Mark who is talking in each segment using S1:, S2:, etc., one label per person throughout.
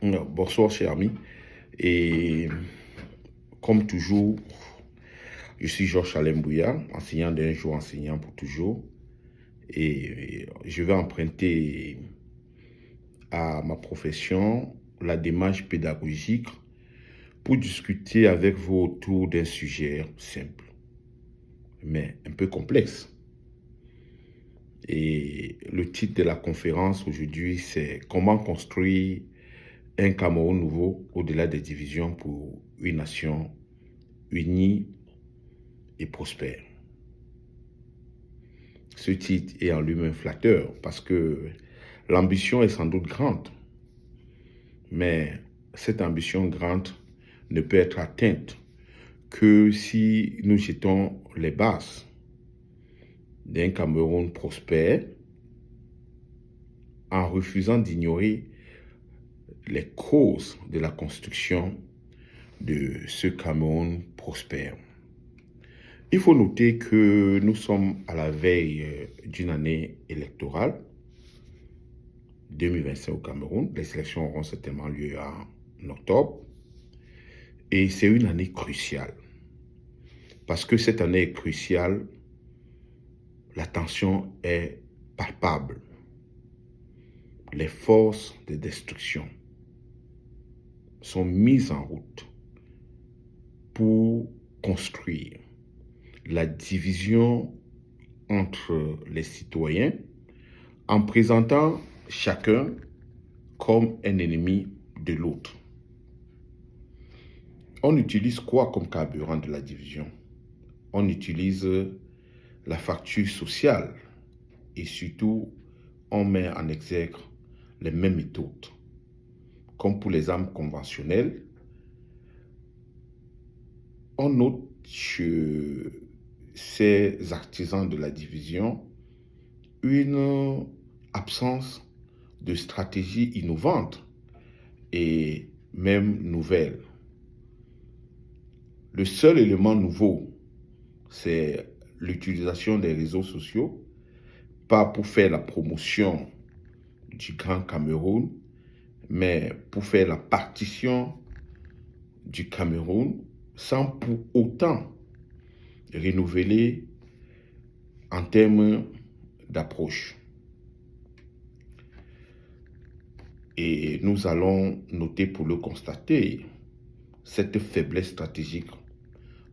S1: Bonsoir, cher ami. Et comme toujours, je suis Georges Alembouya, enseignant d'un jour, enseignant pour toujours. Et je vais emprunter à ma profession la démarche pédagogique pour discuter avec vous autour d'un sujet simple, mais un peu complexe. Et le titre de la conférence aujourd'hui, c'est Comment construire un Cameroun nouveau au-delà des divisions pour une nation unie et prospère. Ce titre est en lui-même flatteur parce que l'ambition est sans doute grande, mais cette ambition grande ne peut être atteinte que si nous jetons les bases d'un Cameroun prospère en refusant d'ignorer les causes de la construction de ce Cameroun prospère. Il faut noter que nous sommes à la veille d'une année électorale 2025 au Cameroun. Les élections auront certainement lieu en octobre. Et c'est une année cruciale. Parce que cette année est cruciale, la tension est palpable. Les forces de destruction sont mises en route pour construire la division entre les citoyens en présentant chacun comme un ennemi de l'autre. On utilise quoi comme carburant de la division? On utilise la fracture sociale et surtout on met en exergue les mêmes méthodes. Comme pour les armes conventionnelles, on note chez ces artisans de la division une absence de stratégie innovante et même nouvelle. Le seul élément nouveau, c'est l'utilisation des réseaux sociaux, pas pour faire la promotion du Grand Cameroun, mais pour faire la partition du Cameroun sans pour autant renouveler en termes d'approche. Et nous allons noter pour le constater cette faiblesse stratégique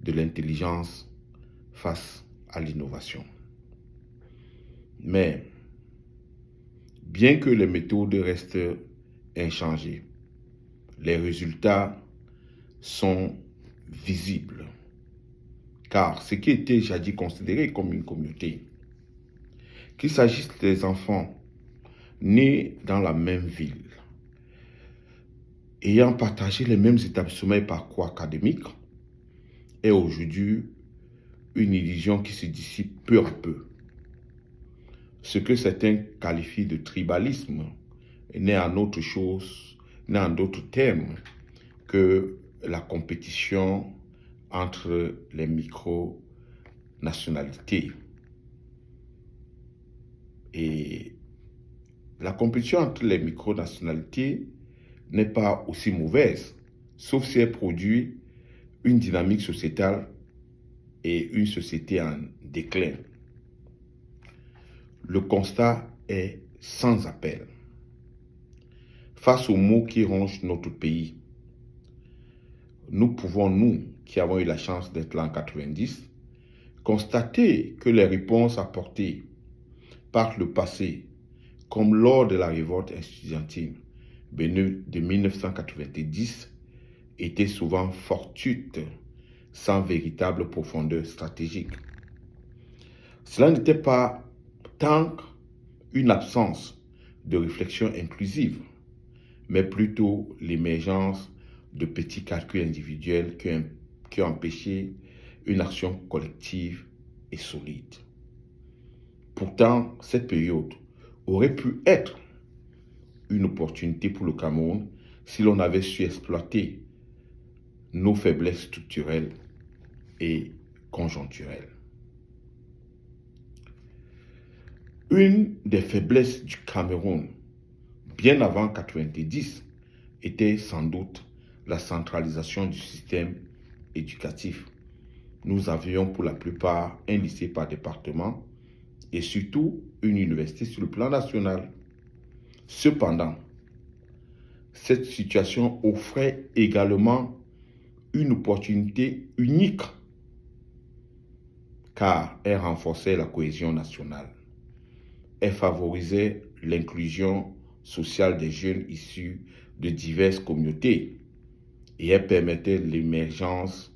S1: de l'intelligence face à l'innovation. Mais bien que les méthodes restent inchangées, les résultats sont visibles. Car ce qui était jadis considéré comme une communauté, qu'il s'agisse des enfants nés dans la même ville, ayant partagé les mêmes établissements et parcours académiques, est aujourd'hui une illusion qui se dissipe peu à peu. Ce que certains qualifient de tribalisme n'est en autre chose, n'est en d'autres termes que la compétition entre les micro-nationalités. Et la compétition entre les micro-nationalités n'est pas aussi mauvaise, sauf si elle produit une dynamique sociétale et une société en déclin. Le constat est sans appel. Face aux maux qui rongent notre pays, nous pouvons, nous, qui avons eu la chance d'être là en 90, constater que les réponses apportées par le passé, comme lors de la révolte estudiantine de 1990, étaient souvent fortuites, sans véritable profondeur stratégique. Cela n'était pas tant une absence de réflexion inclusive, mais plutôt l'émergence de petits calculs individuels qui ont empêché une action collective et solide. Pourtant, cette période aurait pu être une opportunité pour le Cameroun si l'on avait su exploiter nos faiblesses structurelles et conjoncturelles. Une des faiblesses du Cameroun, bien avant 90, était sans doute la centralisation du système éducatif. Nous avions pour la plupart un lycée par département et surtout une université sur le plan national. Cependant, cette situation offrait également une opportunité unique car elle renforçait la cohésion nationale. Elle favorisait l'inclusion sociale des jeunes issus de diverses communautés et elle permettait l'émergence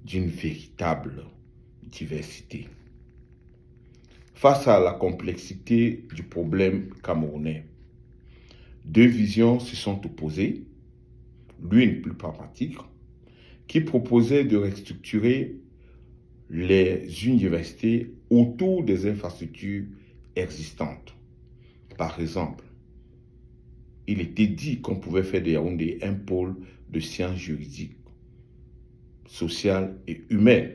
S1: d'une véritable diversité. Face à la complexité du problème camerounais, deux visions se sont opposées, l'une plus pragmatique, qui proposait de restructurer les universités autour des infrastructures existantes. Par exemple, il était dit qu'on pouvait faire de Yaoundé un pôle de sciences juridiques, sociales et humaines,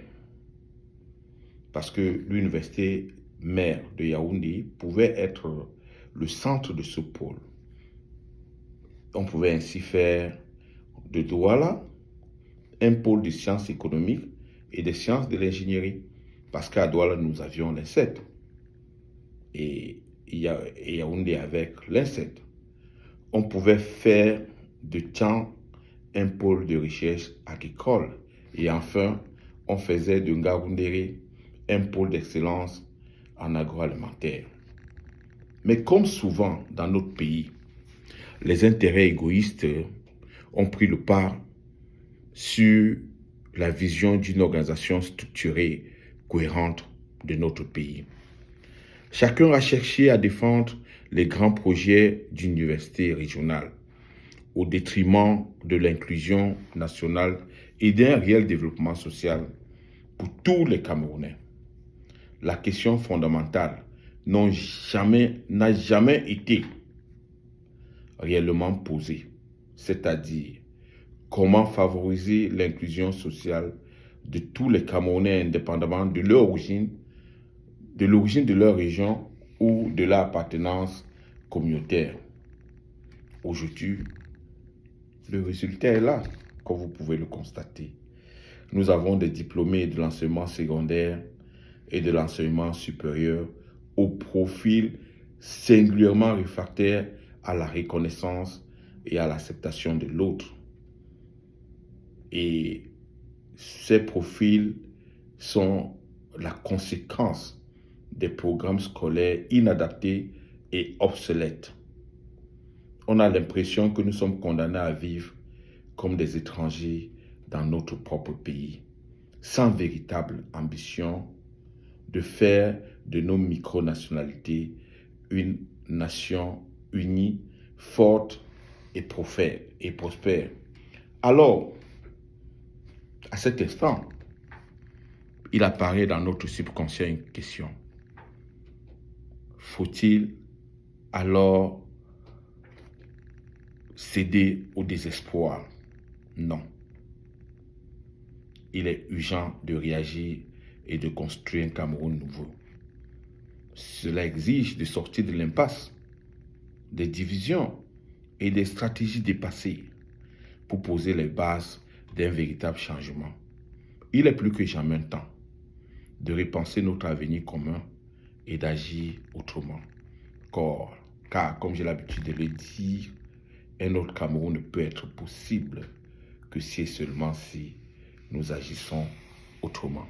S1: parce que l'université mère de Yaoundé pouvait être le centre de ce pôle. On pouvait ainsi faire de Douala un pôle de sciences économiques et des sciences de l'ingénierie, parce qu'à Douala, nous avions l'INSET et Yaoundé avec l'INSET. On pouvait faire de Tian un pôle de recherche agricole et enfin, on faisait de Ngaoundéré un pôle d'excellence en agroalimentaire. Mais comme souvent dans notre pays, les intérêts égoïstes ont pris le pas sur la vision d'une organisation structurée, cohérente de notre pays. Chacun a cherché à défendre les grands projets d'université régionale au détriment de l'inclusion nationale et d'un réel développement social pour tous les Camerounais. La question fondamentale n'a jamais été réellement posée, c'est-à-dire comment favoriser l'inclusion sociale de tous les Camerounais indépendamment de leur origine, de l'origine de leur région ou de leur appartenance communautaire. Aujourd'hui, le résultat est là, comme vous pouvez le constater. Nous avons des diplômés de l'enseignement secondaire et de l'enseignement supérieur au profil singulièrement réfractaire à la reconnaissance et à l'acceptation de l'autre. Et ces profils sont la conséquence des programmes scolaires inadaptés et obsolètes. On a l'impression que nous sommes condamnés à vivre comme des étrangers dans notre propre pays, sans véritable ambition de faire de nos micronationalités une nation unie, forte et prospère. Alors, à cet instant, il apparaît dans notre subconscient une question. Faut-il alors céder au désespoir? Non. Il est urgent de réagir et de construire un Cameroun nouveau. Cela exige de sortir de l'impasse, des divisions et des stratégies dépassées pour poser les bases d'un véritable changement. Il est plus que jamais temps de repenser notre avenir commun et d'agir autrement. Car, comme j'ai l'habitude de le dire, un autre Cameroun ne peut être possible que si et seulement si nous agissons autrement.